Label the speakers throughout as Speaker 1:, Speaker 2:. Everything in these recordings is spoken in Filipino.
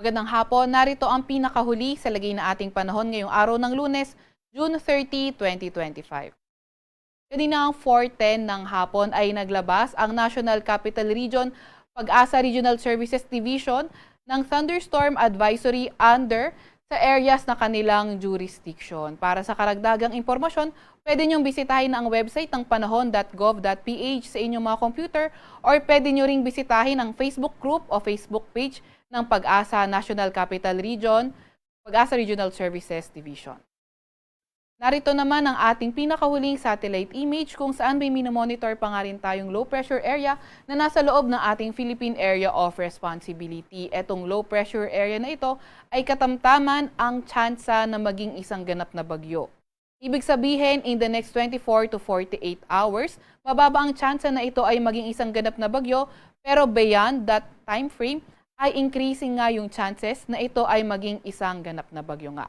Speaker 1: Magandang hapon, narito ang pinakahuli sa lagay na ating panahon ngayong araw ng Lunes, June 30, 2025. Kaninang 4:10 ng hapon ay naglabas ang National Capital Region Pag-asa Regional Services Division ng thunderstorm advisory under sa areas na kanilang jurisdiction. Para sa karagdagang impormasyon, pwede niyong bisitahin ang website ng panahon.gov.ph sa inyong mga computer or pwede niyo ring bisitahin ang Facebook group o Facebook page ng Pag-asa National Capital Region, Pag-asa Regional Services Division. Narito naman ang ating pinakahuling satellite image kung saan may minomonitor pa nga rin tayong low pressure area na nasa loob ng ating Philippine Area of Responsibility. Etong low pressure area na ito ay katamtaman ang tsansa na maging isang ganap na bagyo. Ibig sabihin, in the next 24 to 48 hours, mababa ang tsansa na ito ay maging isang ganap na bagyo, pero beyond that time frame ay increasing nga yung chances na ito ay maging isang ganap na bagyo nga.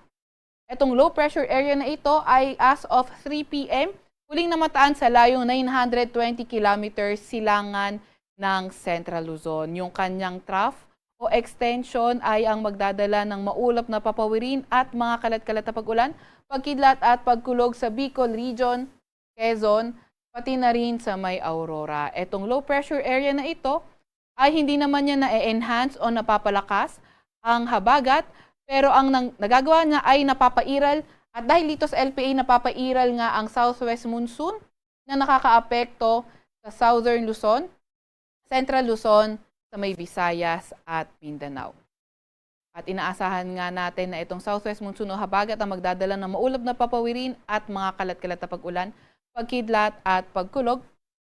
Speaker 1: Itong low pressure area na ito ay as of 3 p.m. huling namataan sa layong 920 kilometers silangan ng Central Luzon. Yung kanyang trough o extension ay ang magdadala ng maulap na papawirin at mga kalat-kalat na pag-ulan, pagkidlat at pagkulog sa Bicol Region, Quezon, pati na rin sa may Aurora. Itong low pressure area na ito ay hindi naman niya na-enhance o napapalakas ang habagat, pero ang nagagawa niya ay napapairal at dahil dito sa LPA napapairal nga ang southwest monsoon na nakakaapekto sa southern Luzon, central Luzon, sa may Visayas at Mindanao. At inaasahan nga natin na itong southwest monsoon o habagat ang magdadala ng maulap na papawirin at mga kalat-kalat na pag-ulan, pagkidlat at pagkulog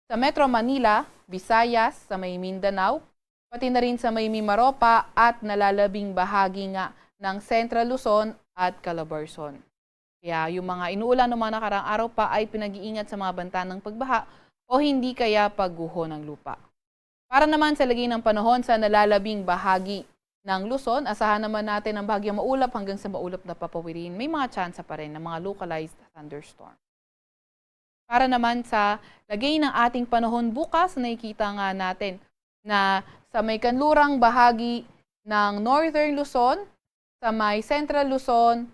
Speaker 1: sa Metro Manila, Visayas, sa may Mindanao, pati na rin sa may Mimaropa at nalalabing bahagi nga ng Central Luzon at Calabarzon. Kaya yung mga inuulan ng mga nakaraang araw pa ay pinag-iingat sa mga banta ng pagbaha o hindi kaya pagguho ng lupa. Para naman sa lagay ng panahon sa nalalabing bahagi ng Luzon, asahan naman natin ang bahagyang maulap hanggang sa maulap na papawirin. May mga tsansa pa rin ng mga localized thunderstorm. Para naman sa lagay ng ating panahon bukas, nakikita nga natin na sa may kanlurang bahagi ng Northern Luzon, sa may Central Luzon,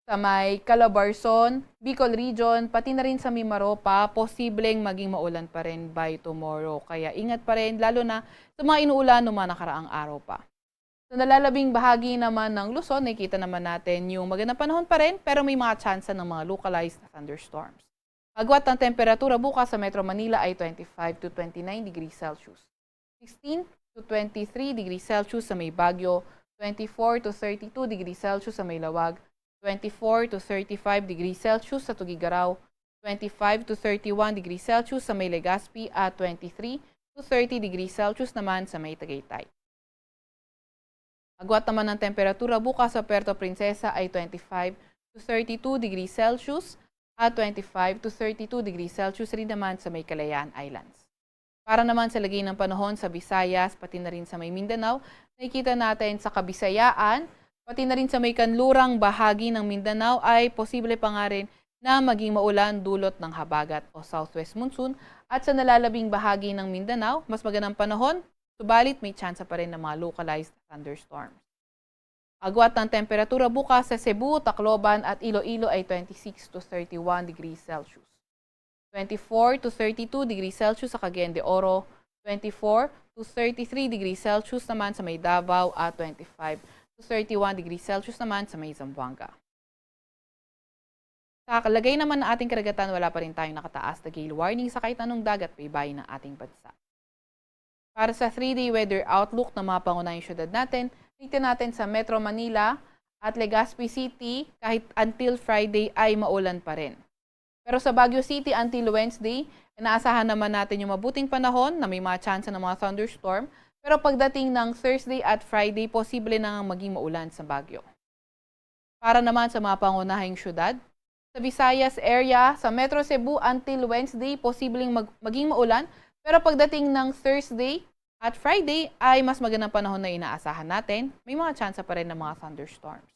Speaker 1: sa may Calabarzon, Bicol Region, pati na rin sa Mimaropa, posibleng maging maulan pa rin by tomorrow. Kaya ingat pa rin, lalo na sa mga inuulan ng mga nakaraang araw pa. Sa nalalabing bahagi naman ng Luzon, nakikita naman natin yung magandang panahon pa rin, pero may mga tsansa ng mga localized thunderstorms. Agwat ng temperatura bukas sa Metro Manila ay 25 to 29 degrees Celsius. 16 to 23 degrees Celsius sa may Baguio, 24 to 32 degrees Celsius sa may Lawag, 24 to 35 degrees Celsius sa Tugigaraw, 25 to 31 degrees Celsius sa may Legazpi at 23 to 30 degrees Celsius naman sa may Tagaytay. Agwat naman ng temperatura bukas sa Puerto Princesa ay 25 to 32 degrees Celsius at 25 to 32 degrees Celsius rin naman sa may Kalayaan Islands. Para naman sa lagay ng panahon sa Visayas, pati na rin sa may Mindanao, nakikita natin sa Kabisayaan, pati na rin sa may kanlurang bahagi ng Mindanao ay posible pa nga rin na maging maulan dulot ng habagat o southwest monsoon. At sa nalalabing bahagi ng Mindanao, mas magandang panahon, subalit may tsansa pa rin ng mga localized thunderstorms. Agwat ng temperatura bukas sa Cebu, Tacloban at Iloilo ay 26 to 31 degrees Celsius. 24 to 32 degrees Celsius sa Cagayan de Oro, 24 to 33 degrees Celsius naman sa may Davao at 25 to 31 degrees Celsius naman sa may Zamboanga. Sa kalagay naman ng ating karagatan, wala pa rin tayong nakataas na gale warning sa kahit anong dagat baybayin ng ating bansa. Para sa 3-day weather outlook ng mga pangunahing syudad natin, tingnan natin sa Metro Manila at Legazpi City, kahit until Friday ay maulan pa rin. Pero sa Baguio City until Wednesday, inaasahan naman natin yung mabuting panahon na may mga tsansa ng mga thunderstorm. Pero pagdating ng Thursday at Friday, posible na maging maulan sa Baguio. Para naman sa mga pangunahing syudad, sa Visayas area, sa Metro Cebu until Wednesday, posibleng maging maulan. Pero pagdating ng Thursday at Friday ay mas magandang panahon na inaasahan natin. May mga tsansa pa rin ng mga thunderstorms.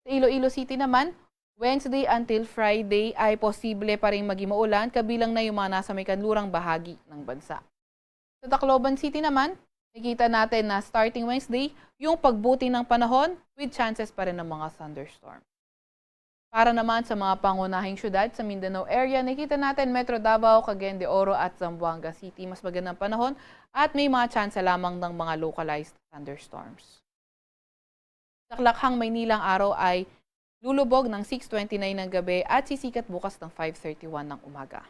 Speaker 1: Sa Iloilo City naman, Wednesday until Friday ay posible pa rin maging maulan, kabilang na yung mga nasa may kanlurang bahagi ng bansa. Sa Tacloban City naman, Nakikita natin na starting Wednesday, yung pagbuti ng panahon with chances pa rin ng mga thunderstorm. Para naman sa mga pangunahing syudad sa Mindanao area, nakita natin Metro Davao, Cagayan de Oro at Zamboanga City. Mas magandang panahon at may mga chance lamang ng mga localized thunderstorms. Sa Klakhang, Maynilang araw ay lulubog ng 6:29 ng gabi at sisikat bukas ng 5:31 ng umaga.